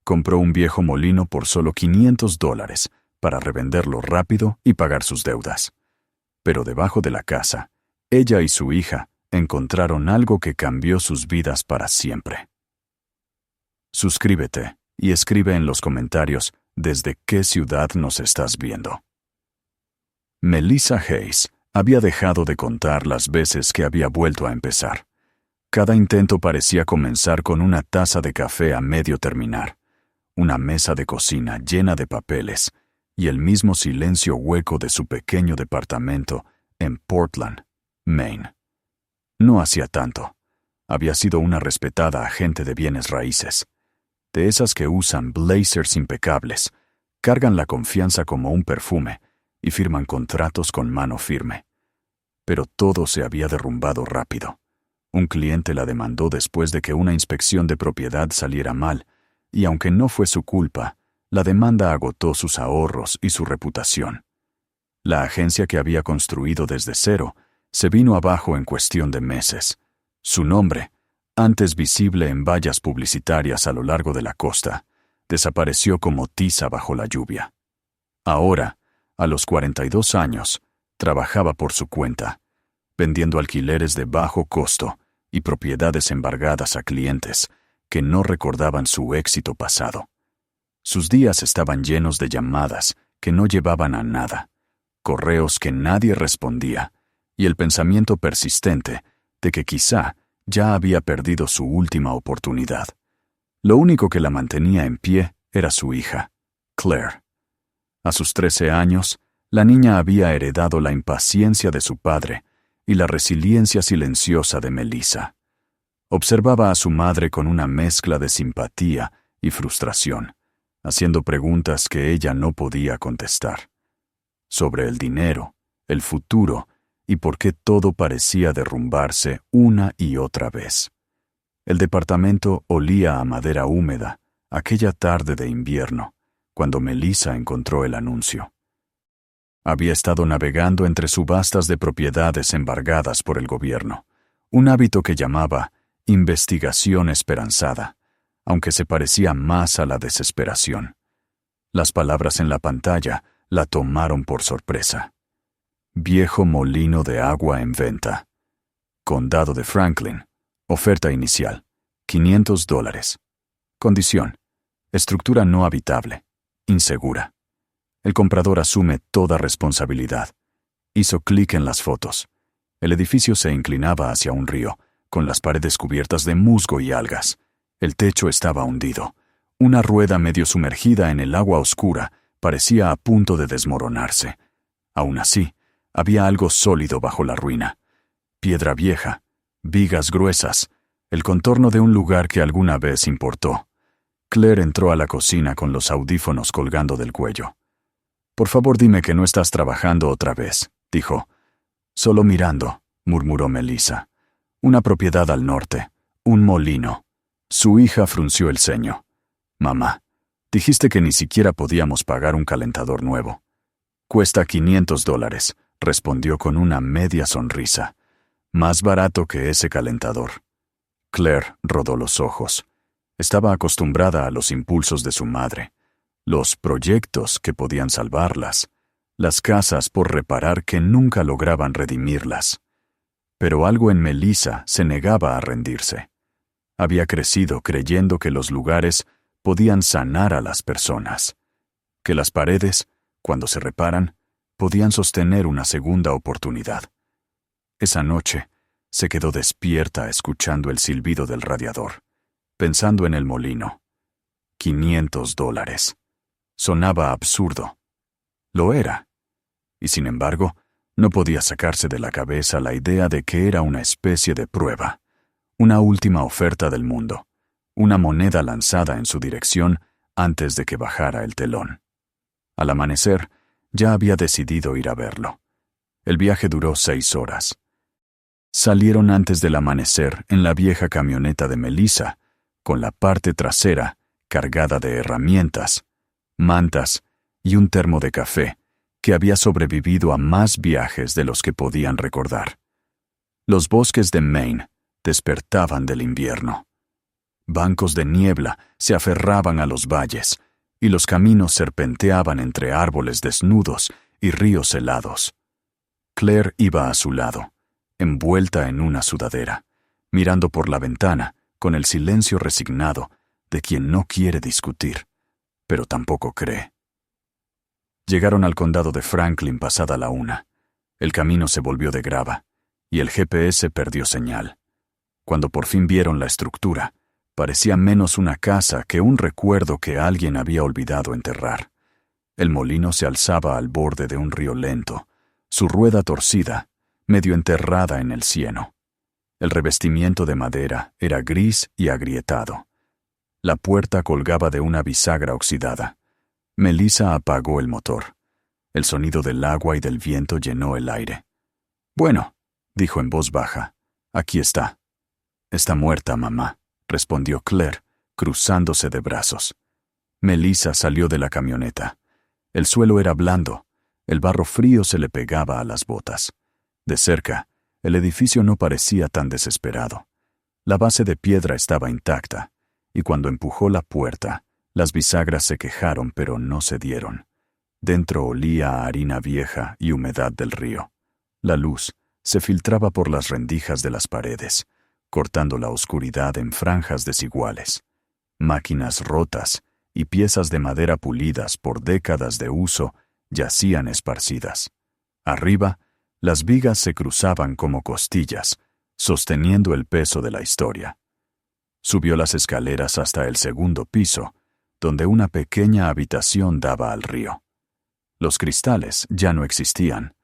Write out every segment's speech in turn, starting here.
compró un viejo molino por solo $500 para revenderlo rápido y pagar sus deudas. Pero debajo de la casa, ella y su hija encontraron algo que cambió sus vidas para siempre. Suscríbete y escribe en los comentarios desde qué ciudad nos estás viendo. Melissa Hayes había dejado de contar las veces que había vuelto a empezar. Cada intento parecía comenzar con una taza de café a medio terminar, una mesa de cocina llena de papeles y el mismo silencio hueco de su pequeño departamento en Portland, Maine. No hacía tanto. Había sido una respetada agente de bienes raíces, de esas que usan blazers impecables, cargan la confianza como un perfume y firman contratos con mano firme. Pero todo se había derrumbado rápido. Un cliente la demandó después de que una inspección de propiedad saliera mal, y aunque no fue su culpa, la demanda agotó sus ahorros y su reputación. La agencia que había construido desde cero se vino abajo en cuestión de meses. Su nombre, antes visible en vallas publicitarias a lo largo de la costa, desapareció como tiza bajo la lluvia. Ahora, a los 42 años, trabajaba por su cuenta, vendiendo alquileres de bajo costo y propiedades embargadas a clientes que no recordaban su éxito pasado. Sus días estaban llenos de llamadas que no llevaban a nada, correos que nadie respondía y el pensamiento persistente de que quizá ya había perdido su última oportunidad. Lo único que la mantenía en pie era su hija, Claire. A sus 13 años, la niña había heredado la impaciencia de su padre y la resiliencia silenciosa de Melissa. Observaba a su madre con una mezcla de simpatía y frustración, haciendo preguntas que ella no podía contestar. Sobre el dinero, el futuro y por qué todo parecía derrumbarse una y otra vez. El departamento olía a madera húmeda aquella tarde de invierno, cuando Melissa encontró el anuncio. Había estado navegando entre subastas de propiedades embargadas por el gobierno, un hábito que llamaba investigación esperanzada, aunque se parecía más a la desesperación. Las palabras en la pantalla la tomaron por sorpresa. Viejo molino de agua en venta. Condado de Franklin. Oferta inicial, $500. Condición: estructura no habitable, insegura. El comprador asume toda responsabilidad. Hizo clic en las fotos. El edificio se inclinaba hacia un río, con las paredes cubiertas de musgo y algas. El techo estaba hundido. Una rueda medio sumergida en el agua oscura parecía a punto de desmoronarse. Aún así, había algo sólido bajo la ruina. Piedra vieja, vigas gruesas, el contorno de un lugar que alguna vez importó. Claire entró a la cocina con los audífonos colgando del cuello. «Por favor, dime que no estás trabajando otra vez», dijo. «Solo mirando», murmuró Melissa. «Una propiedad al norte, un molino». Su hija frunció el ceño. «Mamá, dijiste que ni siquiera podíamos pagar un calentador nuevo». «Cuesta $500», respondió con una media sonrisa. «Más barato que ese calentador». Claire rodó los ojos. Estaba acostumbrada a los impulsos de su madre, los proyectos que podían salvarlas, las casas por reparar que nunca lograban redimirlas. Pero algo en Melissa se negaba a rendirse. Había crecido creyendo que los lugares podían sanar a las personas, que las paredes, cuando se reparan, podían sostener una segunda oportunidad. Esa noche, se quedó despierta escuchando el silbido del radiador, pensando en el molino. $500. Sonaba absurdo. Lo era. Y sin embargo, no podía sacarse de la cabeza la idea de que era una especie de prueba, una última oferta del mundo, una moneda lanzada en su dirección antes de que bajara el telón. Al amanecer, ya había decidido ir a verlo. El viaje duró 6 horas. Salieron antes del amanecer en la vieja camioneta de Melissa, con la parte trasera cargada de herramientas, mantas y un termo de café que había sobrevivido a más viajes de los que podían recordar. Los bosques de Maine despertaban del invierno. Bancos de niebla se aferraban a los valles, y los caminos serpenteaban entre árboles desnudos y ríos helados. Claire iba a su lado, envuelta en una sudadera, mirando por la ventana con el silencio resignado de quien no quiere discutir, pero tampoco cree. Llegaron al condado de Franklin pasada la 1. El camino se volvió de grava, y el GPS perdió señal. Cuando por fin vieron la estructura, parecía menos una casa que un recuerdo que alguien había olvidado enterrar. El molino se alzaba al borde de un río lento, su rueda torcida, medio enterrada en el cieno. El revestimiento de madera era gris y agrietado. La puerta colgaba de una bisagra oxidada. Melissa apagó el motor. El sonido del agua y del viento llenó el aire. «Bueno», dijo en voz baja, «aquí está». «Está muerta, mamá», respondió Claire, cruzándose de brazos. Melissa salió de la camioneta. El suelo era blando, el barro frío se le pegaba a las botas. De cerca, el edificio no parecía tan desesperado. La base de piedra estaba intacta, y cuando empujó la puerta, las bisagras se quejaron pero no cedieron. Dentro olía a harina vieja y humedad del río. La luz se filtraba por las rendijas de las paredes, cortando la oscuridad en franjas desiguales. Máquinas rotas y piezas de madera pulidas por décadas de uso yacían esparcidas. Arriba, las vigas se cruzaban como costillas, sosteniendo el peso de la historia. Subió las escaleras hasta el segundo piso, donde una pequeña habitación daba al río. Los cristales ya no existían,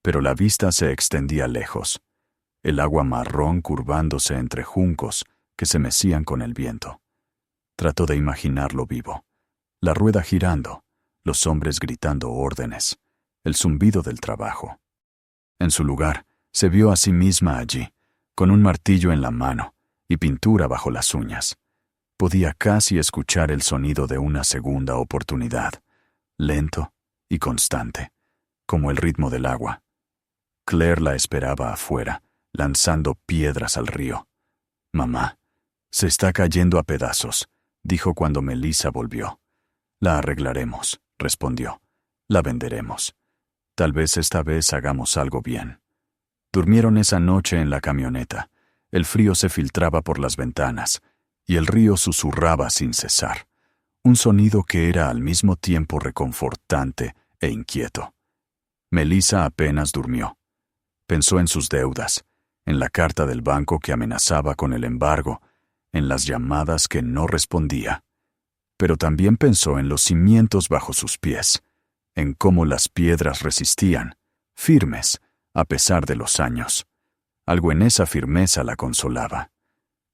pero la vista se extendía lejos, el agua marrón curvándose entre juncos que se mecían con el viento. Trató de imaginarlo vivo, la rueda girando, los hombres gritando órdenes, el zumbido del trabajo. En su lugar, se vio a sí misma allí, con un martillo en la mano y pintura bajo las uñas. Podía casi escuchar el sonido de una segunda oportunidad, lento y constante, como el ritmo del agua. Claire la esperaba afuera, lanzando piedras al río. «Mamá, se está cayendo a pedazos», dijo cuando Melissa volvió. «La arreglaremos», respondió. «La venderemos. Tal vez esta vez hagamos algo bien». Durmieron esa noche en la camioneta. El frío se filtraba por las ventanas, y el río susurraba sin cesar, un sonido que era al mismo tiempo reconfortante e inquieto. Melissa apenas durmió. Pensó en sus deudas, en la carta del banco que amenazaba con el embargo, en las llamadas que no respondía. Pero también pensó en los cimientos bajo sus pies, en cómo las piedras resistían, firmes, a pesar de los años. Algo en esa firmeza la consolaba.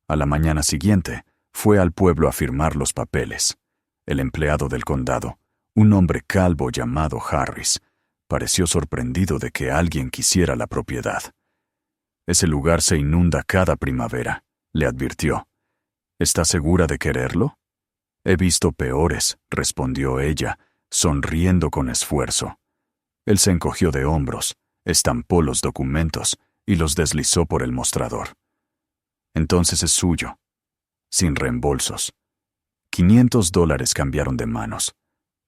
A la mañana siguiente, fue al pueblo a firmar los papeles. El empleado del condado, un hombre calvo llamado Harris, pareció sorprendido de que alguien quisiera la propiedad. «Ese lugar se inunda cada primavera», le advirtió. «¿Está segura de quererlo?» «He visto peores», respondió ella, sonriendo con esfuerzo. Él se encogió de hombros, estampó los documentos y los deslizó por el mostrador. «Entonces es suyo, sin reembolsos». $500 cambiaron de manos.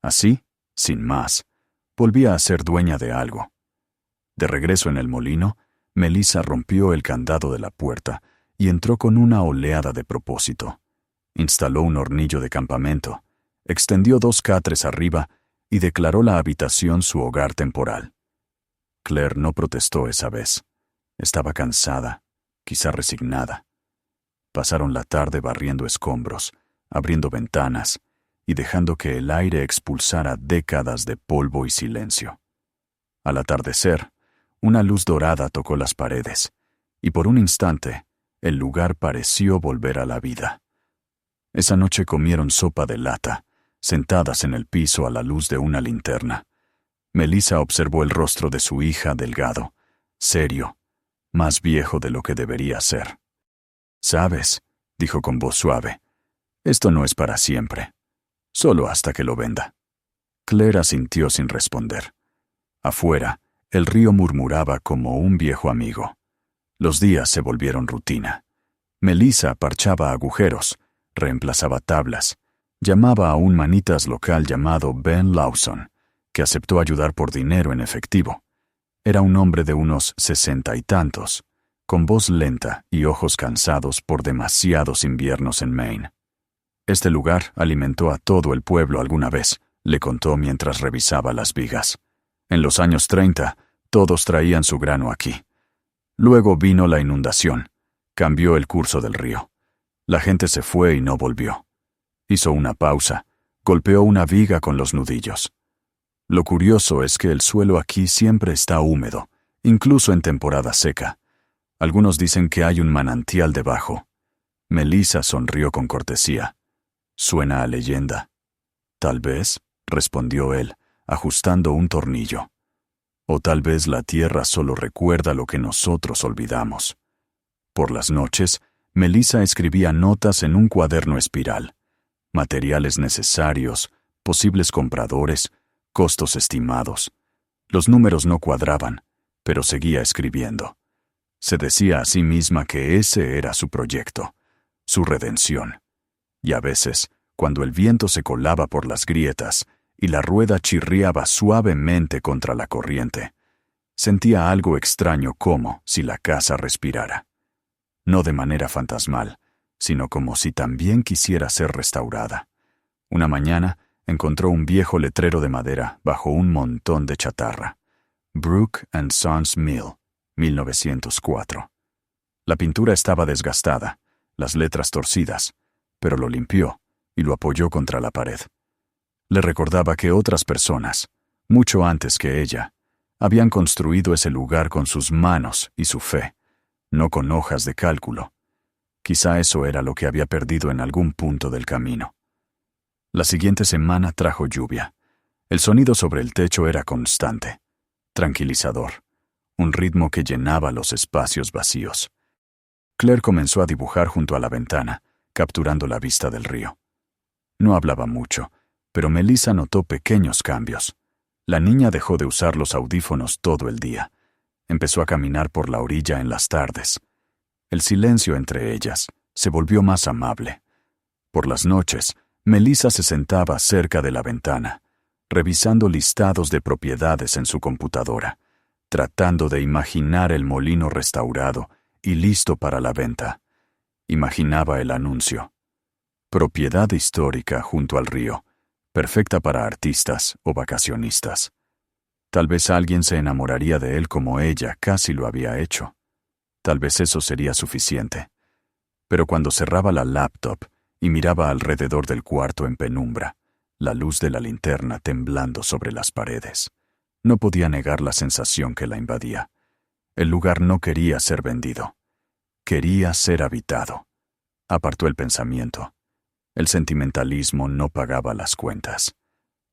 Así, sin más, volvía a ser dueña de algo. De regreso en el molino, Melissa rompió el candado de la puerta y entró con una oleada de propósito. Instaló un hornillo de campamento, extendió 2 catres arriba y declaró la habitación su hogar temporal. Claire no protestó esa vez. Estaba cansada, quizá resignada. Pasaron la tarde barriendo escombros, abriendo ventanas y dejando que el aire expulsara décadas de polvo y silencio. Al atardecer, una luz dorada tocó las paredes, y por un instante, el lugar pareció volver a la vida. Esa noche comieron sopa de lata, sentadas en el piso a la luz de una linterna. Melissa observó el rostro de su hija delgado, serio, más viejo de lo que debería ser. «¿Sabes?», dijo con voz suave, «esto no es para siempre. Solo hasta que lo venda». Claire asintió sin responder. Afuera, el río murmuraba como un viejo amigo. Los días se volvieron rutina. Melissa parchaba agujeros, reemplazaba tablas, llamaba a un manitas local llamado Ben Lawson, que aceptó ayudar por dinero en efectivo. Era un hombre de unos 60 y tantos, con voz lenta y ojos cansados por demasiados inviernos en Maine. Este lugar alimentó a todo el pueblo alguna vez, le contó mientras revisaba las vigas. En los años 30, todos traían su grano aquí. Luego vino la inundación, cambió el curso del río. La gente se fue y no volvió. Hizo una pausa, golpeó una viga con los nudillos. Lo curioso es que el suelo aquí siempre está húmedo, incluso en temporada seca. Algunos dicen que hay un manantial debajo. Melissa sonrió con cortesía. Suena a leyenda. Tal vez, respondió él, ajustando un tornillo. O tal vez la tierra solo recuerda lo que nosotros olvidamos. Por las noches, Melissa escribía notas en un cuaderno espiral. Materiales necesarios, posibles compradores, costos estimados. Los números no cuadraban, pero seguía escribiendo. Se decía a sí misma que ese era su proyecto, su redención. Y a veces, cuando el viento se colaba por las grietas y la rueda chirriaba suavemente contra la corriente, sentía algo extraño como si la casa respirara. No de manera fantasmal, sino como si también quisiera ser restaurada. Una mañana encontró un viejo letrero de madera bajo un montón de chatarra. Brook and Sons Mill, 1904. La pintura estaba desgastada, las letras torcidas, pero lo limpió y lo apoyó contra la pared. Le recordaba que otras personas, mucho antes que ella, habían construido ese lugar con sus manos y su fe, no con hojas de cálculo. Quizá eso era lo que había perdido en algún punto del camino. La siguiente semana trajo lluvia. El sonido sobre el techo era constante, tranquilizador, un ritmo que llenaba los espacios vacíos. Claire comenzó a dibujar junto a la ventana, capturando la vista del río. No hablaba mucho, pero Melissa notó pequeños cambios. La niña dejó de usar los audífonos todo el día. Empezó a caminar por la orilla en las tardes. El silencio entre ellas se volvió más amable. Por las noches, Melissa se sentaba cerca de la ventana, revisando listados de propiedades en su computadora, tratando de imaginar el molino restaurado y listo para la venta. Imaginaba el anuncio. Propiedad histórica junto al río, perfecta para artistas o vacacionistas. Tal vez alguien se enamoraría de él como ella casi lo había hecho. Tal vez eso sería suficiente. Pero cuando cerraba la laptop y miraba alrededor del cuarto en penumbra, la luz de la linterna temblando sobre las paredes, no podía negar la sensación que la invadía. El lugar no quería ser vendido. Quería ser habitado. Apartó el pensamiento. El sentimentalismo no pagaba las cuentas.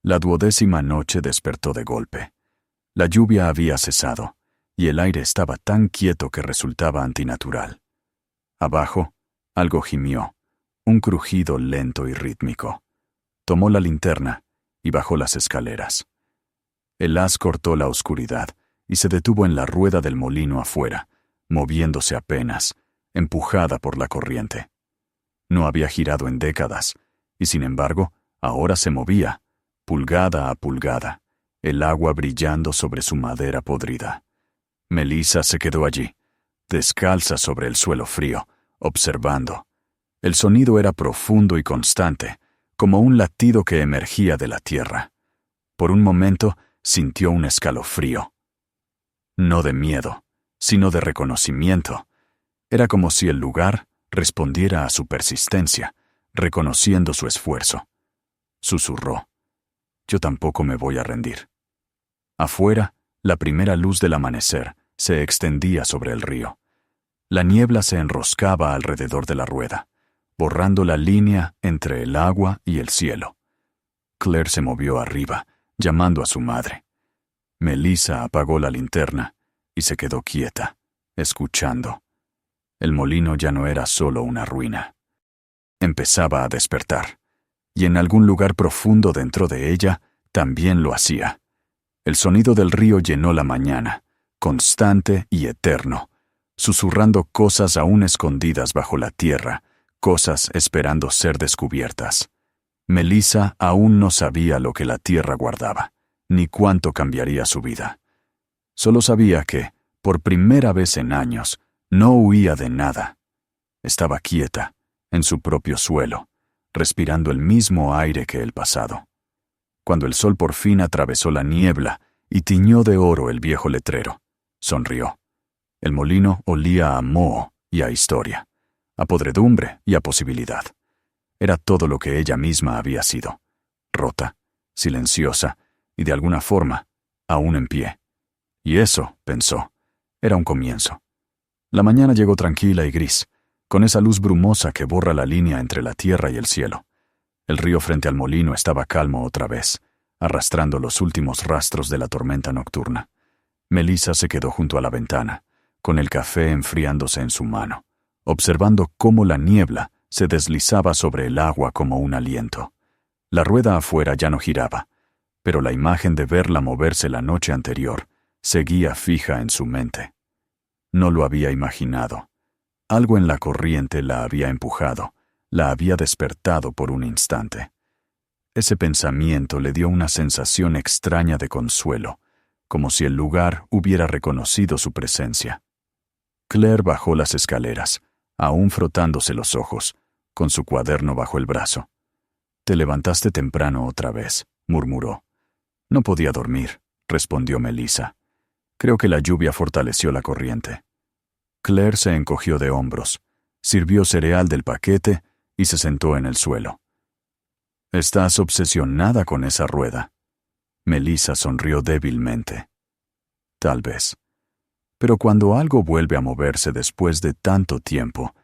La 12ª noche despertó de golpe. La lluvia había cesado, y el aire estaba tan quieto que resultaba antinatural. Abajo, algo gimió, un crujido lento y rítmico. Tomó la linterna y bajó las escaleras. El haz cortó la oscuridad y se detuvo en la rueda del molino afuera, moviéndose apenas, empujada por la corriente. No había girado en décadas, y sin embargo, ahora se movía, pulgada a pulgada, el agua brillando sobre su madera podrida. Melissa se quedó allí, descalza sobre el suelo frío, observando. El sonido era profundo y constante, como un latido que emergía de la tierra. Por un momento sintió un escalofrío. No de miedo, sino de reconocimiento. Era como si el lugar respondiera a su persistencia, reconociendo su esfuerzo. Susurró: «Yo tampoco me voy a rendir». Afuera, la primera luz del amanecer se extendía sobre el río. La niebla se enroscaba alrededor de la rueda, borrando la línea entre el agua y el cielo. Claire se movió arriba, llamando a su madre. Melissa apagó la linterna y se quedó quieta, escuchando. El molino ya no era solo una ruina. Empezaba a despertar, y en algún lugar profundo dentro de ella también lo hacía. El sonido del río llenó la mañana, constante y eterno, susurrando cosas aún escondidas bajo la tierra, cosas esperando ser descubiertas. Melissa aún no sabía lo que la tierra guardaba, ni cuánto cambiaría su vida. Solo sabía que, por primera vez en años, no huía de nada. Estaba quieta, en su propio suelo, respirando el mismo aire que el pasado. Cuando el sol por fin atravesó la niebla y tiñó de oro el viejo letrero, sonrió. El molino olía a moho y a historia, a podredumbre y a posibilidad. Era todo lo que ella misma había sido, rota, silenciosa y de alguna forma, aún en pie. Y eso, pensó, era un comienzo. La mañana llegó tranquila y gris, con esa luz brumosa que borra la línea entre la tierra y el cielo. El río frente al molino estaba calmo otra vez, arrastrando los últimos rastros de la tormenta nocturna. Melissa se quedó junto a la ventana, con el café enfriándose en su mano, observando cómo la niebla se deslizaba sobre el agua como un aliento. La rueda afuera ya no giraba, pero la imagen de verla moverse la noche anterior seguía fija en su mente. No lo había imaginado. Algo en la corriente la había empujado, la había despertado por un instante. Ese pensamiento le dio una sensación extraña de consuelo, como si el lugar hubiera reconocido su presencia. Claire bajó las escaleras, aún frotándose los ojos, con su cuaderno bajo el brazo. «Te levantaste temprano otra vez», murmuró. «No podía dormir», respondió Melissa. «Creo que la lluvia fortaleció la corriente». Claire se encogió de hombros, sirvió cereal del paquete y se sentó en el suelo. «Estás obsesionada con esa rueda». Melissa sonrió débilmente. «Tal vez. Pero cuando algo vuelve a moverse después de tanto tiempo,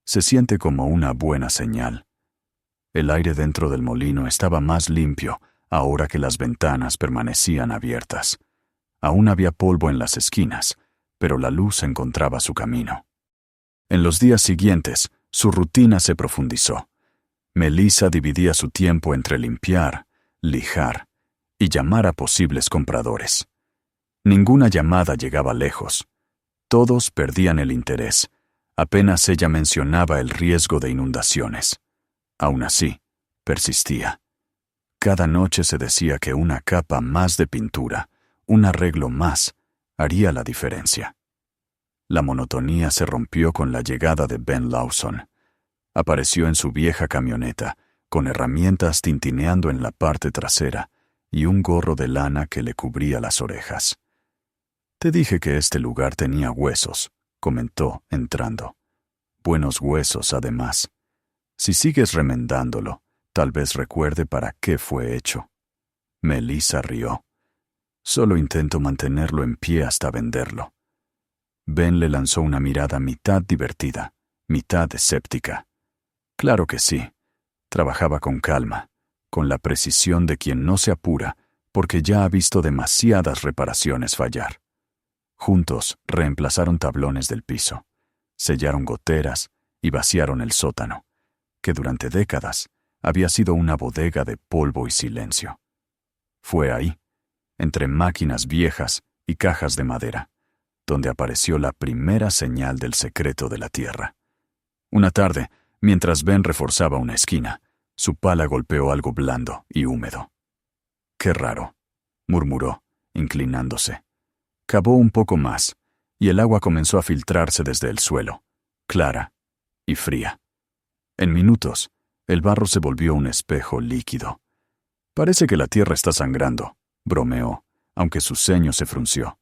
se siente como una buena señal». El aire dentro del molino estaba más limpio ahora que las ventanas permanecían abiertas. Aún había polvo en las esquinas, pero la luz encontraba su camino. En los días siguientes, su rutina se profundizó. Melissa dividía su tiempo entre limpiar, lijar y llamar a posibles compradores. Ninguna llamada llegaba lejos. Todos perdían el interés. Apenas ella mencionaba el riesgo de inundaciones. Aún así, persistía. Cada noche se decía que una capa más de pintura, un arreglo más, haría la diferencia. La monotonía se rompió con la llegada de Ben Lawson. Apareció en su vieja camioneta, con herramientas tintineando en la parte trasera y un gorro de lana que le cubría las orejas. «Te dije que este lugar tenía huesos», comentó, entrando. «Buenos huesos, además. Si sigues remendándolo, tal vez recuerde para qué fue hecho». Melissa rió. «Solo intento mantenerlo en pie hasta venderlo». Ben le lanzó una mirada mitad divertida, mitad escéptica. Claro que sí. Trabajaba con calma, con la precisión de quien no se apura porque ya ha visto demasiadas reparaciones fallar. Juntos reemplazaron tablones del piso, sellaron goteras y vaciaron el sótano, que durante décadas había sido una bodega de polvo y silencio. Fue ahí, entre máquinas viejas y cajas de madera, donde apareció la primera señal del secreto de la tierra. Una tarde, mientras Ben reforzaba una esquina, su pala golpeó algo blando y húmedo. «Qué raro», murmuró, inclinándose. Cavó un poco más, y el agua comenzó a filtrarse desde el suelo, clara y fría. En minutos, el barro se volvió un espejo líquido. «Parece que la tierra está sangrando», bromeó, aunque su ceño se frunció.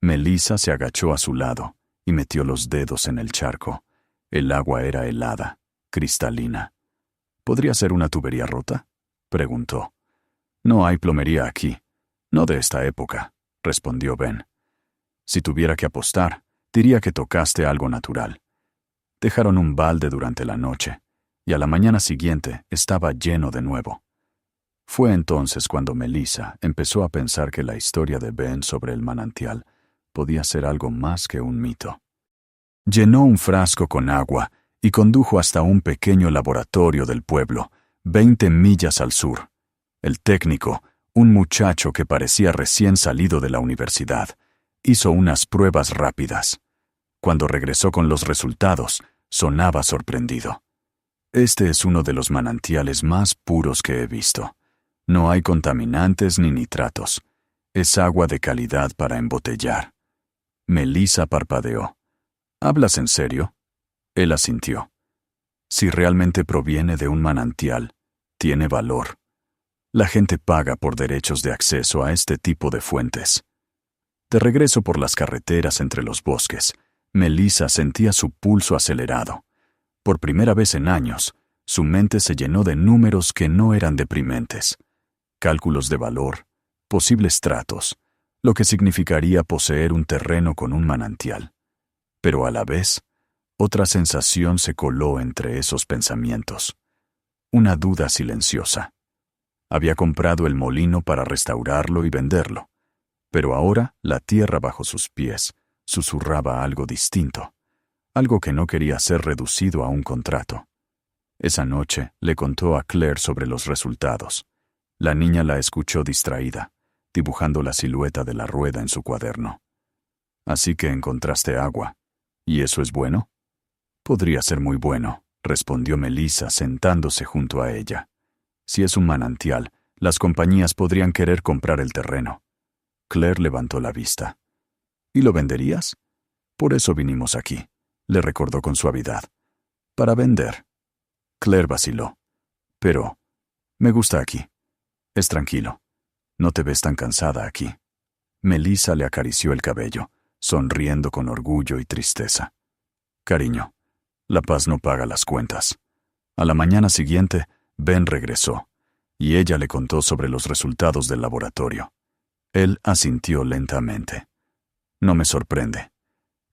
Melissa se agachó a su lado y metió los dedos en el charco. El agua era helada, cristalina. «¿Podría ser una tubería rota?», preguntó. «No hay plomería aquí. No de esta época», respondió Ben. «Si tuviera que apostar, diría que tocaste algo natural». Dejaron un balde durante la noche, y a la mañana siguiente estaba lleno de nuevo. Fue entonces cuando Melissa empezó a pensar que la historia de Ben sobre el manantial podía ser algo más que un mito. Llenó un frasco con agua y condujo hasta un pequeño laboratorio del pueblo, 20 millas al sur. El técnico, un muchacho que parecía recién salido de la universidad, hizo unas pruebas rápidas. Cuando regresó con los resultados, sonaba sorprendido. Este es uno de los manantiales más puros que he visto. No hay contaminantes ni nitratos. Es agua de calidad para embotellar. Melissa parpadeó. ¿Hablas en serio? Él asintió. Si realmente proviene de un manantial, tiene valor. La gente paga por derechos de acceso a este tipo de fuentes. De regreso por las carreteras entre los bosques, Melissa sentía su pulso acelerado. Por primera vez en años, su mente se llenó de números que no eran deprimentes. Cálculos de valor, posibles tratos, lo que significaría poseer un terreno con un manantial. Pero a la vez, otra sensación se coló entre esos pensamientos. Una duda silenciosa. Había comprado el molino para restaurarlo y venderlo, pero ahora la tierra bajo sus pies susurraba algo distinto, algo que no quería ser reducido a un contrato. Esa noche le contó a Claire sobre los resultados. La niña la escuchó distraída, dibujando la silueta de la rueda en su cuaderno. «Así que encontraste agua. ¿Y eso es bueno?» «Podría ser muy bueno», respondió Melissa sentándose junto a ella. «Si es un manantial, las compañías podrían querer comprar el terreno». Claire levantó la vista. «¿Y lo venderías?» «Por eso vinimos aquí», le recordó con suavidad. «Para vender». Claire vaciló. «Pero me gusta aquí. Es tranquilo. No te ves tan cansada aquí». Melissa le acarició el cabello, sonriendo con orgullo y tristeza. «Cariño, la paz no paga las cuentas». A la mañana siguiente, Ben regresó, y ella le contó sobre los resultados del laboratorio. Él asintió lentamente. «No me sorprende.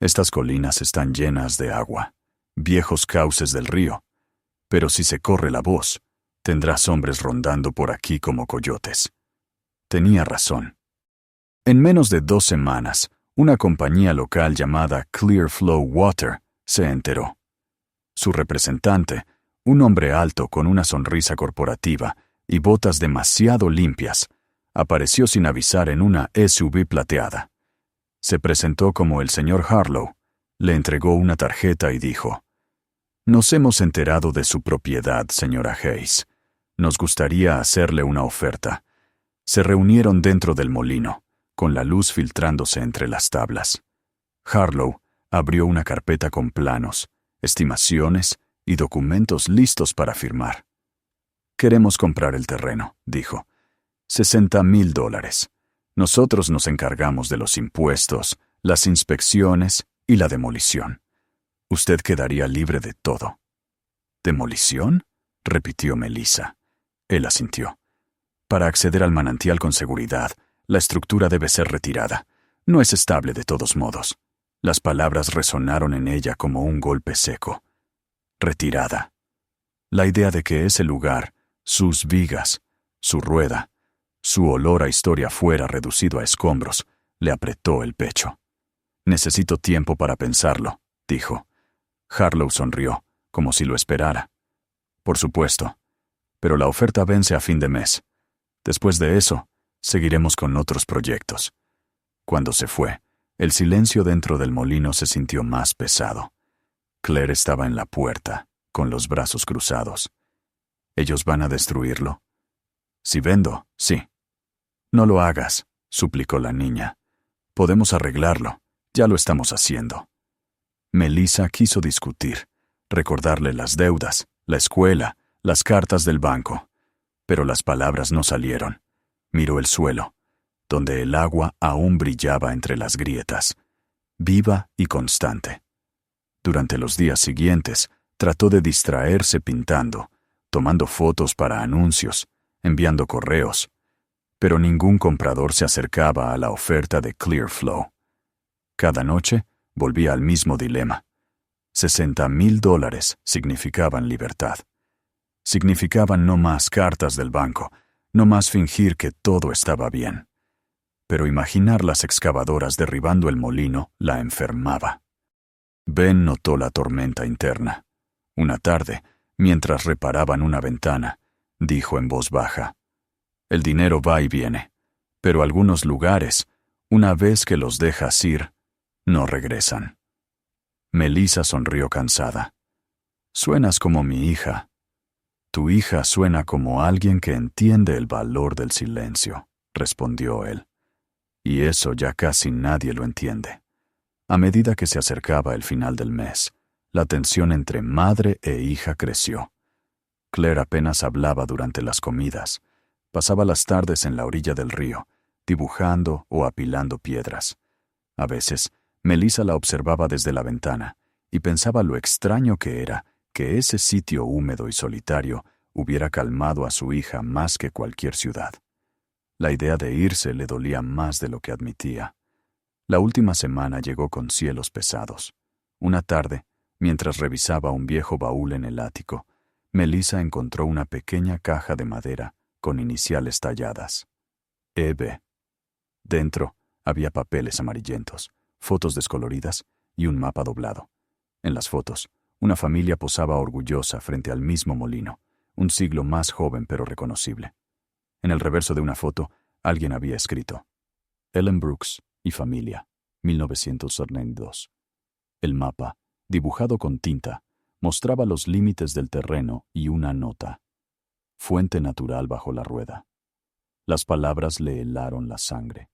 Estas colinas están llenas de agua, viejos cauces del río. Pero si se corre la voz, tendrás hombres rondando por aquí como coyotes». Tenía razón. En menos de 2 semanas, una compañía local llamada Clear Flow Water se enteró. Su representante, un hombre alto con una sonrisa corporativa y botas demasiado limpias, apareció sin avisar en una SUV plateada. Se presentó como el señor Harlow, le entregó una tarjeta y dijo: «Nos hemos enterado de su propiedad, señora Hayes. Nos gustaría hacerle una oferta». Se reunieron dentro del molino, con la luz filtrándose entre las tablas. Harlow abrió una carpeta con planos, estimaciones y documentos listos para firmar. «Queremos comprar el terreno», dijo. $60,000. Nosotros nos encargamos de los impuestos, las inspecciones y la demolición. Usted quedaría libre de todo». «¿Demolición?», repitió Melissa. Él asintió. «Para acceder al manantial con seguridad, la estructura debe ser retirada. No es estable de todos modos». Las palabras resonaron en ella como un golpe seco. Retirada. La idea de que ese lugar, sus vigas, su rueda, su olor a historia fuera reducido a escombros, le apretó el pecho. «Necesito tiempo para pensarlo», dijo. Harlow sonrió, como si lo esperara. «Por supuesto. Pero la oferta vence a fin de mes. Después de eso, seguiremos con otros proyectos». Cuando se fue, el silencio dentro del molino se sintió más pesado. Claire estaba en la puerta, con los brazos cruzados. «¿Ellos van a destruirlo?» «Si vendo, sí». «No lo hagas», suplicó la niña. «Podemos arreglarlo. Ya lo estamos haciendo». Melissa quiso discutir, recordarle las deudas, la escuela, las cartas del banco. Pero las palabras no salieron. Miró el suelo, donde el agua aún brillaba entre las grietas, viva y constante. Durante los días siguientes, trató de distraerse pintando, tomando fotos para anuncios, enviando correos, pero ningún comprador se acercaba a la oferta de Clear Flow. Cada noche volvía al mismo dilema. $60,000 significaban libertad. Significaban no más cartas del banco, no más fingir que todo estaba bien. Pero imaginar las excavadoras derribando el molino la enfermaba. Ben notó la tormenta interna. Una tarde, mientras reparaban una ventana, dijo en voz baja: «El dinero va y viene, pero algunos lugares, una vez que los dejas ir, no regresan». Melissa sonrió cansada. «Suenas como mi hija», Tu hija suena como alguien que entiende el valor del silencio, respondió él. Y eso ya casi nadie lo entiende. A medida que se acercaba el final del mes, la tensión entre madre e hija creció. Claire apenas hablaba durante las comidas. Pasaba las tardes en la orilla del río, dibujando o apilando piedras. A veces, Melissa la observaba desde la ventana y pensaba lo extraño que era que ese sitio húmedo y solitario hubiera calmado a su hija más que cualquier ciudad. La idea de irse le dolía más de lo que admitía. La última semana llegó con cielos pesados. Una tarde, mientras revisaba un viejo baúl en el ático, Melissa encontró una pequeña caja de madera con iniciales talladas. E.B. Dentro había papeles amarillentos, fotos descoloridas y un mapa doblado. En las fotos, una familia posaba orgullosa frente al mismo molino, un siglo más joven pero reconocible. En el reverso de una foto, alguien había escrito: Ellen Brooks y familia, 1992. El mapa, dibujado con tinta, mostraba los límites del terreno y una nota: fuente natural bajo la rueda. Las palabras le helaron la sangre.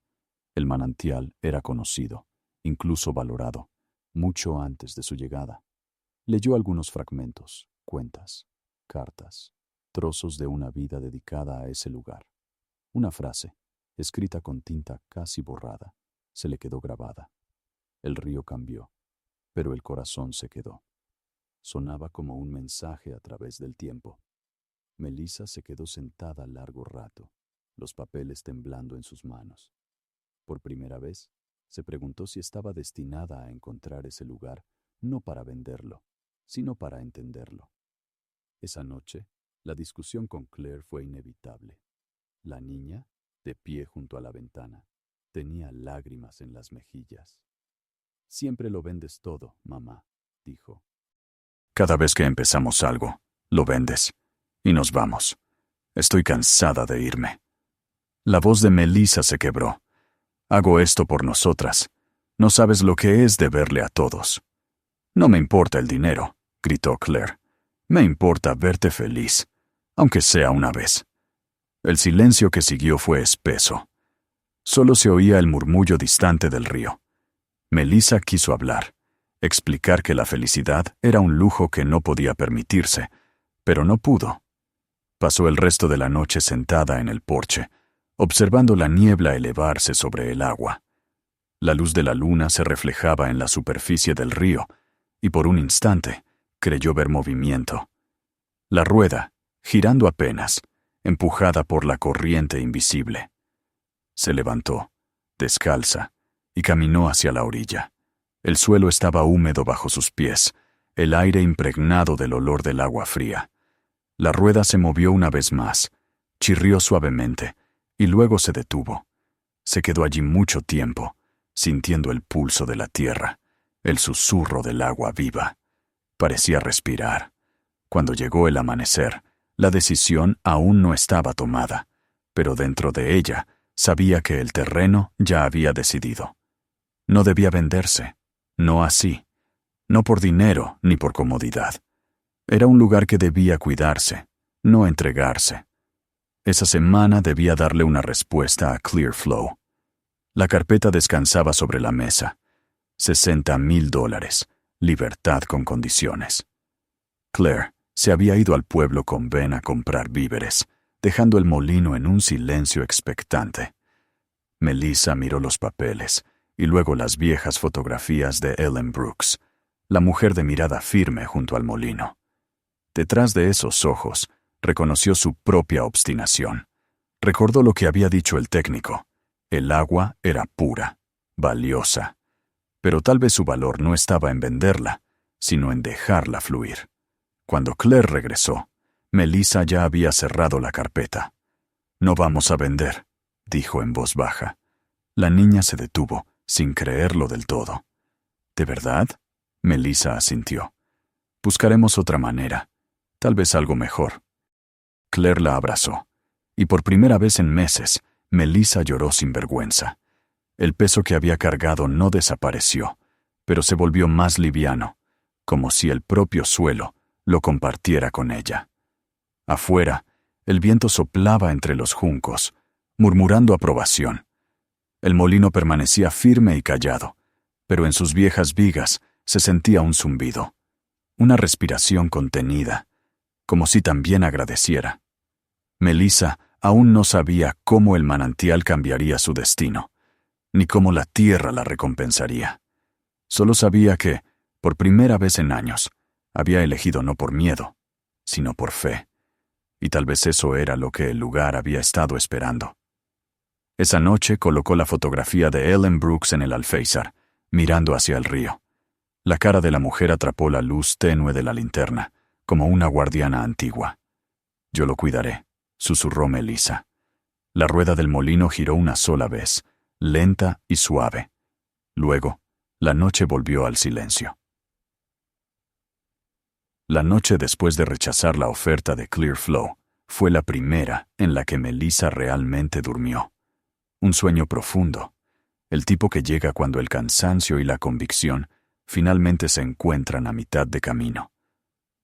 El manantial era conocido, incluso valorado, mucho antes de su llegada. Leyó algunos fragmentos, cuentas, cartas, trozos de una vida dedicada a ese lugar. Una frase, escrita con tinta casi borrada, se le quedó grabada. El río cambió, pero el corazón se quedó. Sonaba como un mensaje a través del tiempo. Melissa se quedó sentada largo rato, los papeles temblando en sus manos. Por primera vez, se preguntó si estaba destinada a encontrar ese lugar, no para venderlo, sino para entenderlo. Esa noche, la discusión con Claire fue inevitable. La niña, de pie junto a la ventana, tenía lágrimas en las mejillas. Siempre lo vendes todo, mamá, dijo. Cada vez que empezamos algo, lo vendes, y nos vamos. Estoy cansada de irme. La voz de Melissa se quebró. Hago esto por nosotras. No sabes lo que es deberle a todos. No me importa el dinero, gritó Claire. Me importa verte feliz, aunque sea una vez. El silencio que siguió fue espeso. Solo se oía el murmullo distante del río. Melissa quiso hablar, explicar que la felicidad era un lujo que no podía permitirse, pero no pudo. Pasó el resto de la noche sentada en el porche, observando la niebla elevarse sobre el agua. La luz de la luna se reflejaba en la superficie del río, y por un instante creyó ver movimiento. La rueda, girando apenas, empujada por la corriente invisible. Se levantó, descalza, y caminó hacia la orilla. El suelo estaba húmedo bajo sus pies, el aire impregnado del olor del agua fría. La rueda se movió una vez más, chirrió suavemente, y luego se detuvo. Se quedó allí mucho tiempo, sintiendo el pulso de la tierra, el susurro del agua viva. Parecía respirar. Cuando llegó el amanecer, la decisión aún no estaba tomada, pero dentro de ella sabía que el terreno ya había decidido. No debía venderse, no así, no por dinero ni por comodidad. Era un lugar que debía cuidarse, no entregarse. Esa semana debía darle una respuesta a Clearflow. La carpeta descansaba sobre la mesa. $60,000, libertad con condiciones. Claire se había ido al pueblo con Ben a comprar víveres, dejando el molino en un silencio expectante. Melissa miró los papeles y luego las viejas fotografías de Ellen Brooks, la mujer de mirada firme junto al molino. Detrás de esos ojos, reconoció su propia obstinación. Recordó lo que había dicho el técnico. El agua era pura, valiosa. Pero tal vez su valor no estaba en venderla, sino en dejarla fluir. Cuando Claire regresó, Melissa ya había cerrado la carpeta. «No vamos a vender», dijo en voz baja. La niña se detuvo, sin creerlo del todo. «¿De verdad?» Melissa asintió. «Buscaremos otra manera, tal vez algo mejor». Claire la abrazó, y por primera vez en meses, Melissa lloró sin vergüenza. El peso que había cargado no desapareció, pero se volvió más liviano, como si el propio suelo lo compartiera con ella. Afuera, el viento soplaba entre los juncos, murmurando aprobación. El molino permanecía firme y callado, pero en sus viejas vigas se sentía un zumbido, una respiración contenida, como si también agradeciera. Melissa aún no sabía cómo el manantial cambiaría su destino, ni cómo la tierra la recompensaría. Solo sabía que, por primera vez en años, había elegido no por miedo, sino por fe. Y tal vez eso era lo que el lugar había estado esperando. Esa noche colocó la fotografía de Ellen Brooks en el alféizar, mirando hacia el río. La cara de la mujer atrapó la luz tenue de la linterna, como una guardiana antigua. «Yo lo cuidaré», susurró Melissa. La rueda del molino giró una sola vez, lenta y suave. Luego, la noche volvió al silencio. La noche después de rechazar la oferta de Clearflow fue la primera en la que Melissa realmente durmió. Un sueño profundo, el tipo que llega cuando el cansancio y la convicción finalmente se encuentran a mitad de camino.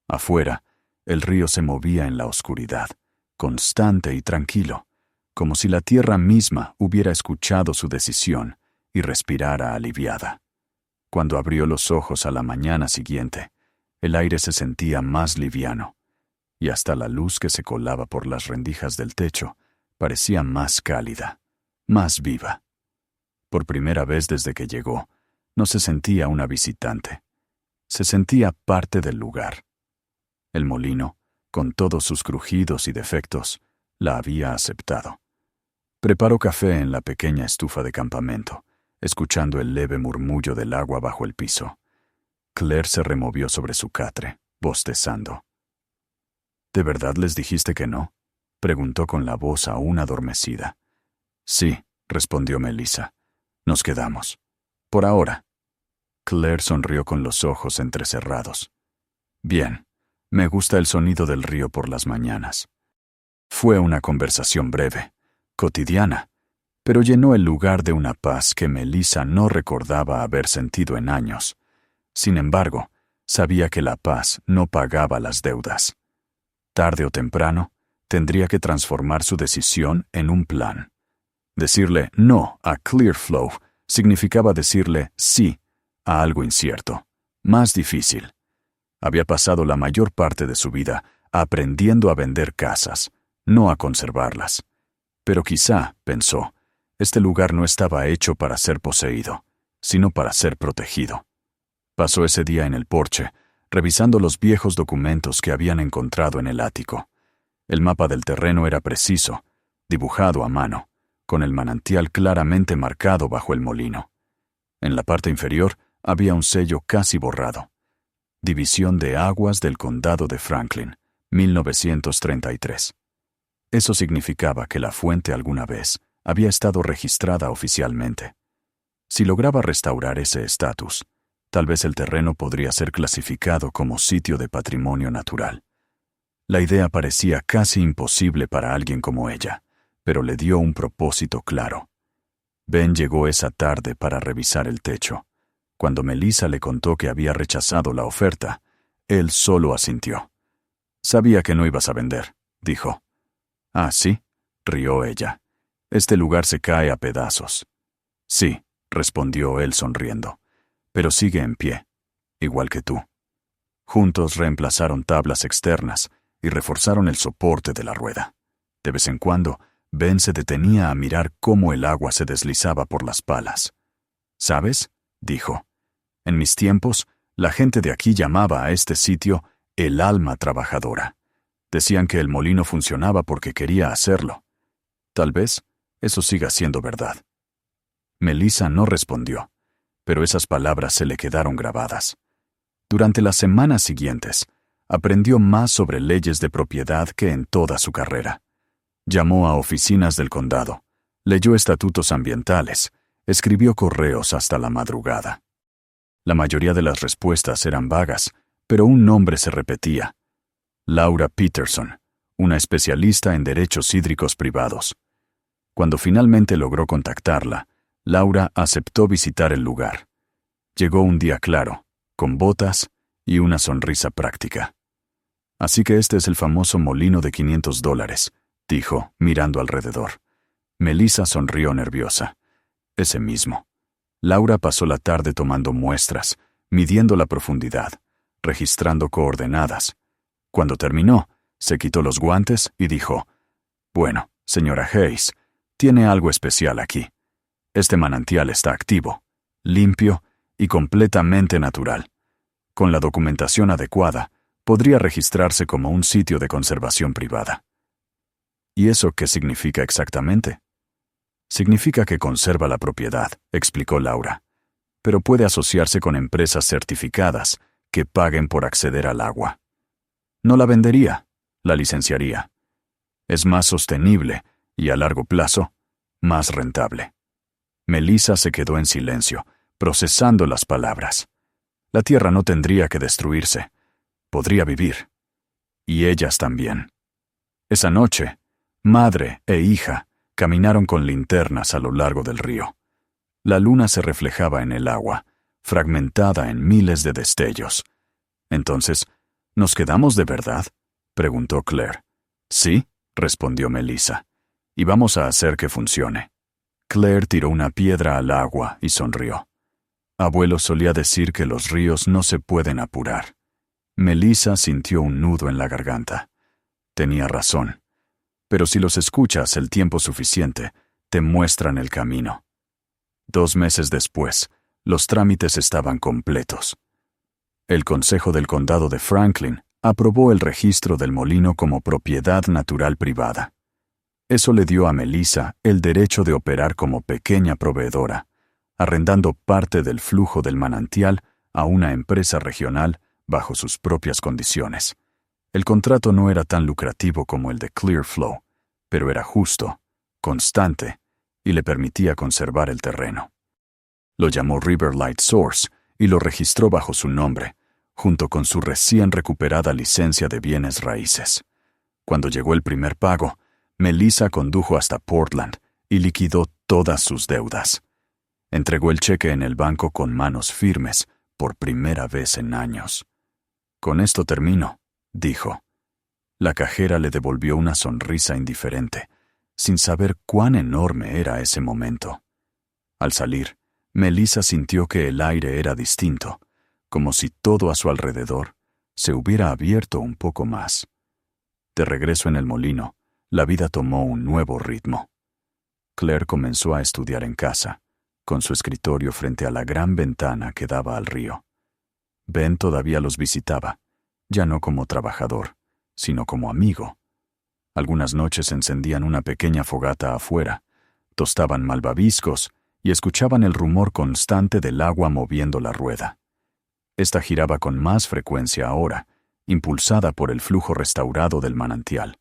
Afuera, el río se movía en la oscuridad, constante y tranquilo, como si la tierra misma hubiera escuchado su decisión y respirara aliviada. Cuando abrió los ojos a la mañana siguiente, el aire se sentía más liviano, y hasta la luz que se colaba por las rendijas del techo parecía más cálida, más viva. Por primera vez desde que llegó, no se sentía una visitante. Se sentía parte del lugar. El molino, con todos sus crujidos y defectos, la había aceptado. Preparó café en la pequeña estufa de campamento, escuchando el leve murmullo del agua bajo el piso. Claire se removió sobre su catre, bostezando. «¿De verdad les dijiste que no?», preguntó con la voz aún adormecida. «Sí», respondió Melissa. «Nos quedamos. Por ahora». Claire sonrió con los ojos entrecerrados. «Bien, me gusta el sonido del río por las mañanas». Fue una conversación breve, cotidiana, pero llenó el lugar de una paz que Melissa no recordaba haber sentido en años. Sin embargo, sabía que la paz no pagaba las deudas. Tarde o temprano, tendría que transformar su decisión en un plan. Decirle no a Clearflow significaba decirle sí a algo incierto, más difícil. Había pasado la mayor parte de su vida aprendiendo a vender casas, no a conservarlas. Pero quizá, pensó, este lugar no estaba hecho para ser poseído, sino para ser protegido. Pasó ese día en el porche, revisando los viejos documentos que habían encontrado en el ático. El mapa del terreno era preciso, dibujado a mano, con el manantial claramente marcado bajo el molino. En la parte inferior había un sello casi borrado. División de Aguas del Condado de Franklin, 1933. Eso significaba que la fuente alguna vez había estado registrada oficialmente. Si lograba restaurar ese estatus, tal vez el terreno podría ser clasificado como sitio de patrimonio natural. La idea parecía casi imposible para alguien como ella, pero le dio un propósito claro. Ben llegó esa tarde para revisar el techo. Cuando Melissa le contó que había rechazado la oferta, él solo asintió. «Sabía que no ibas a vender», dijo. «Ah, ¿sí?», rió ella. «Este lugar se cae a pedazos». «Sí», respondió él sonriendo, «pero sigue en pie, igual que tú». Juntos reemplazaron tablas externas y reforzaron el soporte de la rueda. De vez en cuando, Ben se detenía a mirar cómo el agua se deslizaba por las palas. «¿Sabes?», dijo. «En mis tiempos, la gente de aquí llamaba a este sitio el alma trabajadora. Decían que el molino funcionaba porque quería hacerlo. Tal vez eso siga siendo verdad». Melissa no respondió, pero esas palabras se le quedaron grabadas. Durante las semanas siguientes, aprendió más sobre leyes de propiedad que en toda su carrera. Llamó a oficinas del condado, leyó estatutos ambientales, escribió correos hasta la madrugada. La mayoría de las respuestas eran vagas, pero un nombre se repetía: Laura Peterson, una especialista en derechos hídricos privados. Cuando finalmente logró contactarla, Laura aceptó visitar el lugar. Llegó un día claro, con botas y una sonrisa práctica. Así que este es el famoso molino de $500, dijo, mirando alrededor. Melissa sonrió nerviosa. Ese mismo. Laura pasó la tarde tomando muestras, midiendo la profundidad, registrando coordenadas. Cuando terminó, se quitó los guantes y dijo: «Bueno, señora Hayes, tiene algo especial aquí. Este manantial está activo, limpio y completamente natural. Con la documentación adecuada, podría registrarse como un sitio de conservación privada». ¿Y eso qué significa exactamente? Significa que conserva la propiedad, explicó Laura, pero puede asociarse con empresas certificadas que paguen por acceder al agua. No la vendería, la licenciaría. Es más sostenible y, a largo plazo, más rentable. Melissa se quedó en silencio, procesando las palabras. La tierra no tendría que destruirse. Podría vivir. Y ellas también. Esa noche, madre e hija caminaron con linternas a lo largo del río. La luna se reflejaba en el agua, fragmentada en miles de destellos. Entonces, ¿nos quedamos de verdad?, preguntó Claire. Sí, respondió Melissa, y vamos a hacer que funcione. Claire tiró una piedra al agua y sonrió. Abuelo solía decir que los ríos no se pueden apurar. Melissa sintió un nudo en la garganta. Tenía razón. Pero si los escuchas el tiempo suficiente, te muestran el camino. 2 meses después, los trámites estaban completos. El Consejo del Condado de Franklin aprobó el registro del molino como propiedad natural privada. Eso le dio a Melissa el derecho de operar como pequeña proveedora, arrendando parte del flujo del manantial a una empresa regional bajo sus propias condiciones. El contrato no era tan lucrativo como el de Clearflow, pero era justo, constante, y le permitía conservar el terreno. Lo llamó Riverlight Source y lo registró bajo su nombre, junto con su recién recuperada licencia de bienes raíces. Cuando llegó el primer pago, Melissa condujo hasta Portland y liquidó todas sus deudas. Entregó el cheque en el banco con manos firmes, por primera vez en años. «Con esto termino», dijo. La cajera le devolvió una sonrisa indiferente, sin saber cuán enorme era ese momento. Al salir, Melissa sintió que el aire era distinto, como si todo a su alrededor se hubiera abierto un poco más. De regreso en el molino, la vida tomó un nuevo ritmo. Claire comenzó a estudiar en casa, con su escritorio frente a la gran ventana que daba al río. Ben todavía los visitaba, ya no como trabajador, sino como amigo. Algunas noches encendían una pequeña fogata afuera, tostaban malvaviscos y escuchaban el rumor constante del agua moviendo la rueda. Esta giraba con más frecuencia ahora, impulsada por el flujo restaurado del manantial.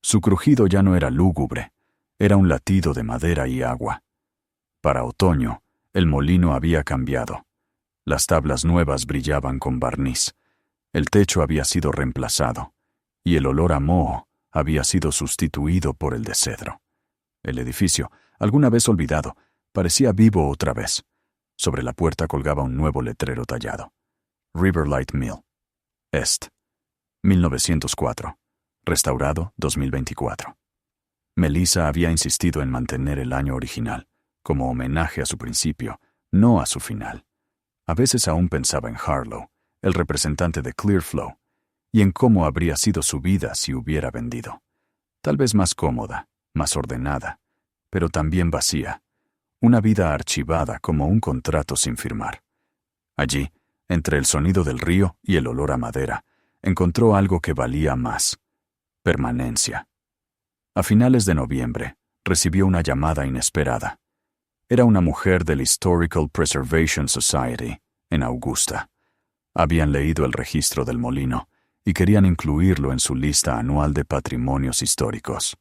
Su crujido ya no era lúgubre, era un latido de madera y agua. Para otoño, el molino había cambiado. Las tablas nuevas brillaban con barniz. El techo había sido reemplazado, y el olor a moho había sido sustituido por el de cedro. El edificio, alguna vez olvidado, parecía vivo otra vez. Sobre la puerta colgaba un nuevo letrero tallado. Riverlight Mill. Est. 1904. Restaurado 2024. Melissa había insistido en mantener el año original, como homenaje a su principio, no a su final. A veces aún pensaba en Harlow, el representante de Clearflow, y en cómo habría sido su vida si hubiera vendido. Tal vez más cómoda, más ordenada, pero también vacía. Una vida archivada como un contrato sin firmar. Allí, entre el sonido del río y el olor a madera, encontró algo que valía más: permanencia. A finales de noviembre, recibió una llamada inesperada. Era una mujer del Historical Preservation Society, en Augusta. Habían leído el registro del molino y querían incluirlo en su lista anual de patrimonios históricos.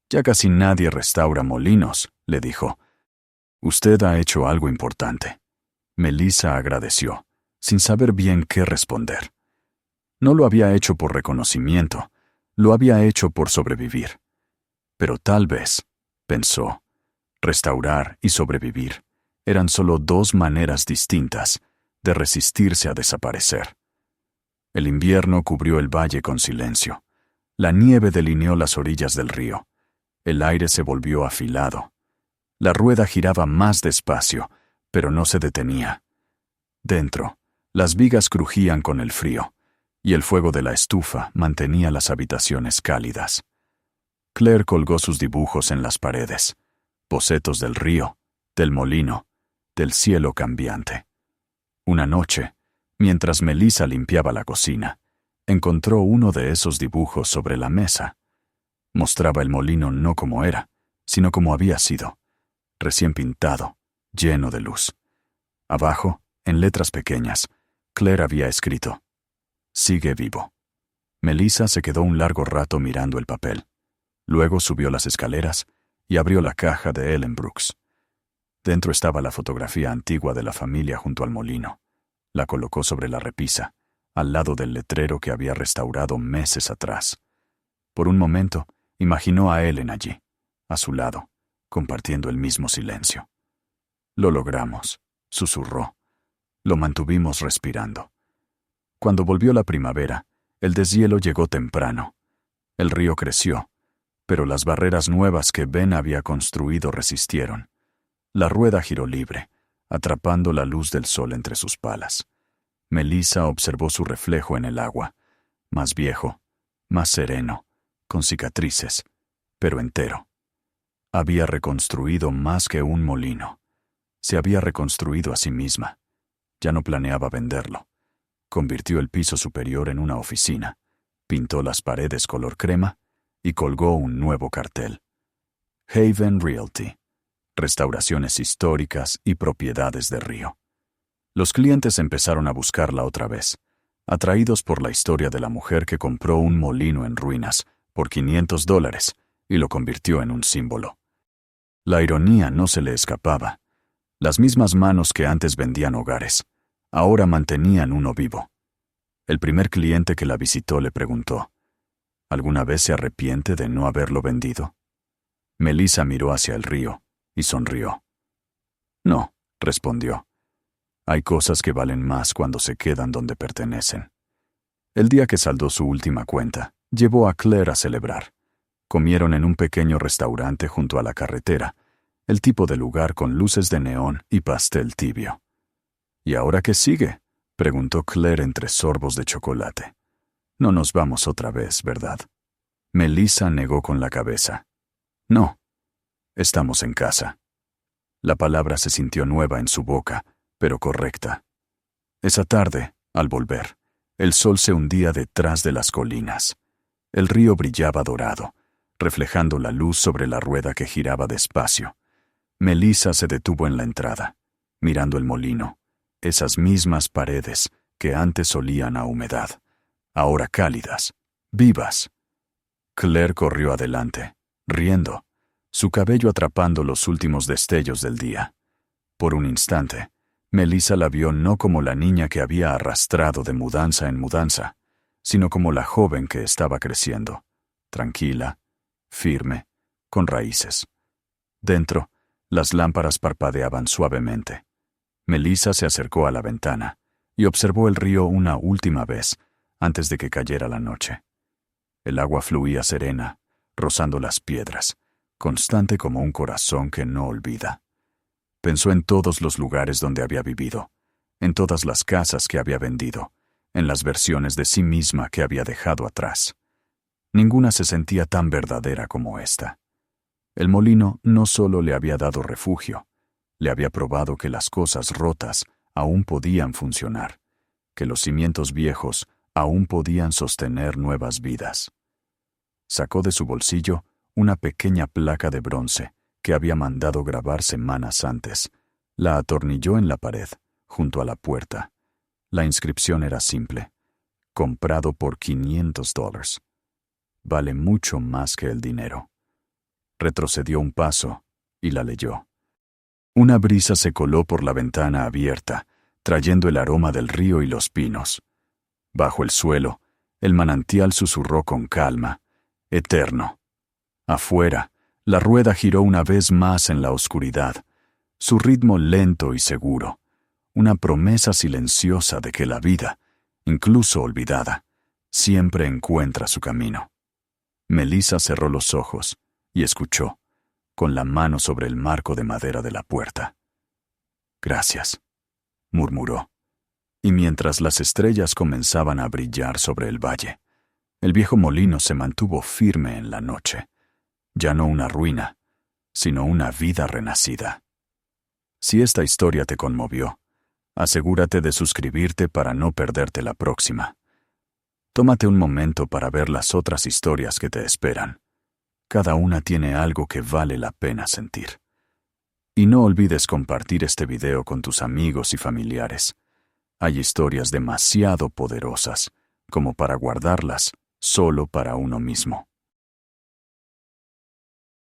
«Ya casi nadie restaura molinos», le dijo. «Usted ha hecho algo importante». Melissa agradeció, sin saber bien qué responder. No lo había hecho por reconocimiento, lo había hecho por sobrevivir. Pero tal vez, pensó, restaurar y sobrevivir eran solo 2 maneras distintas de resistirse a desaparecer. El invierno cubrió el valle con silencio. La nieve delineó las orillas del río. El aire se volvió afilado. La rueda giraba más despacio, pero no se detenía. Dentro, las vigas crujían con el frío, y el fuego de la estufa mantenía las habitaciones cálidas. Claire colgó sus dibujos en las paredes, bocetos del río, del molino, del cielo cambiante. Una noche, mientras Melissa limpiaba la cocina, encontró uno de esos dibujos sobre la mesa. Mostraba el molino no como era, sino como había sido, recién pintado, lleno de luz. Abajo, en letras pequeñas, Claire había escrito: «Sigue vivo». Melissa se quedó un largo rato mirando el papel. Luego subió las escaleras y abrió la caja de Ellen Brooks. Dentro estaba la fotografía antigua de la familia junto al molino. La colocó sobre la repisa, al lado del letrero que había restaurado meses atrás. Por un momento, imaginó a Ellen allí, a su lado, compartiendo el mismo silencio. «Lo logramos», susurró. Lo mantuvimos respirando. Cuando volvió la primavera, el deshielo llegó temprano. El río creció, pero las barreras nuevas que Ben había construido resistieron. La rueda giró libre, atrapando la luz del sol entre sus palas. Melissa observó su reflejo en el agua, más viejo, más sereno, con cicatrices, pero entero. Había reconstruido más que un molino. Se había reconstruido a sí misma. Ya no planeaba venderlo. Convirtió el piso superior en una oficina, pintó las paredes color crema y colgó un nuevo cartel. Haven Realty, restauraciones históricas y propiedades de río. Los clientes empezaron a buscarla otra vez, atraídos por la historia de la mujer que compró un molino en ruinas por $500 y lo convirtió en un símbolo. La ironía no se le escapaba. Las mismas manos que antes vendían hogares, ahora mantenían uno vivo. El primer cliente que la visitó le preguntó: ¿alguna vez se arrepiente de no haberlo vendido? Melissa miró hacia el río y sonrió. No, respondió. Hay cosas que valen más cuando se quedan donde pertenecen. El día que saldó su última cuenta, llevó a Claire a celebrar. Comieron en un pequeño restaurante junto a la carretera, el tipo de lugar con luces de neón y pastel tibio. ¿Y ahora qué sigue?, preguntó Claire entre sorbos de chocolate. No nos vamos otra vez, ¿verdad? Melissa negó con la cabeza. No, estamos en casa. La palabra se sintió nueva en su boca, pero correcta. Esa tarde, al volver, el sol se hundía detrás de las colinas. El río brillaba dorado, reflejando la luz sobre la rueda que giraba despacio. Melissa se detuvo en la entrada, mirando el molino, esas mismas paredes que antes olían a humedad, ahora cálidas, vivas. Claire corrió adelante, riendo, su cabello atrapando los últimos destellos del día. Por un instante, Melissa la vio no como la niña que había arrastrado de mudanza en mudanza, sino como la joven que estaba creciendo, tranquila, firme, con raíces. Dentro, las lámparas parpadeaban suavemente. Melissa se acercó a la ventana y observó el río una última vez antes de que cayera la noche. El agua fluía serena, rozando las piedras, constante como un corazón que no olvida. Pensó en todos los lugares donde había vivido, en todas las casas que había vendido, en las versiones de sí misma que había dejado atrás. Ninguna se sentía tan verdadera como esta. El molino no solo le había dado refugio, le había probado que las cosas rotas aún podían funcionar, que los cimientos viejos aún podían sostener nuevas vidas. Sacó de su bolsillo una pequeña placa de bronce que había mandado grabar semanas antes. La atornilló en la pared, junto a la puerta. La inscripción era simple: comprado por $500. Vale mucho más que el dinero. Retrocedió un paso y la leyó. Una brisa se coló por la ventana abierta, trayendo el aroma del río y los pinos. Bajo el suelo, el manantial susurró con calma: eterno. Afuera, la rueda giró una vez más en la oscuridad, su ritmo lento y seguro, una promesa silenciosa de que la vida, incluso olvidada, siempre encuentra su camino. Melissa cerró los ojos y escuchó, con la mano sobre el marco de madera de la puerta. «Gracias», murmuró. Y mientras las estrellas comenzaban a brillar sobre el valle, el viejo molino se mantuvo firme en la noche, ya no una ruina, sino una vida renacida. Si esta historia te conmovió, asegúrate de suscribirte para no perderte la próxima. Tómate un momento para ver las otras historias que te esperan. Cada una tiene algo que vale la pena sentir. Y no olvides compartir este video con tus amigos y familiares. Hay historias demasiado poderosas como para guardarlas solo para uno mismo.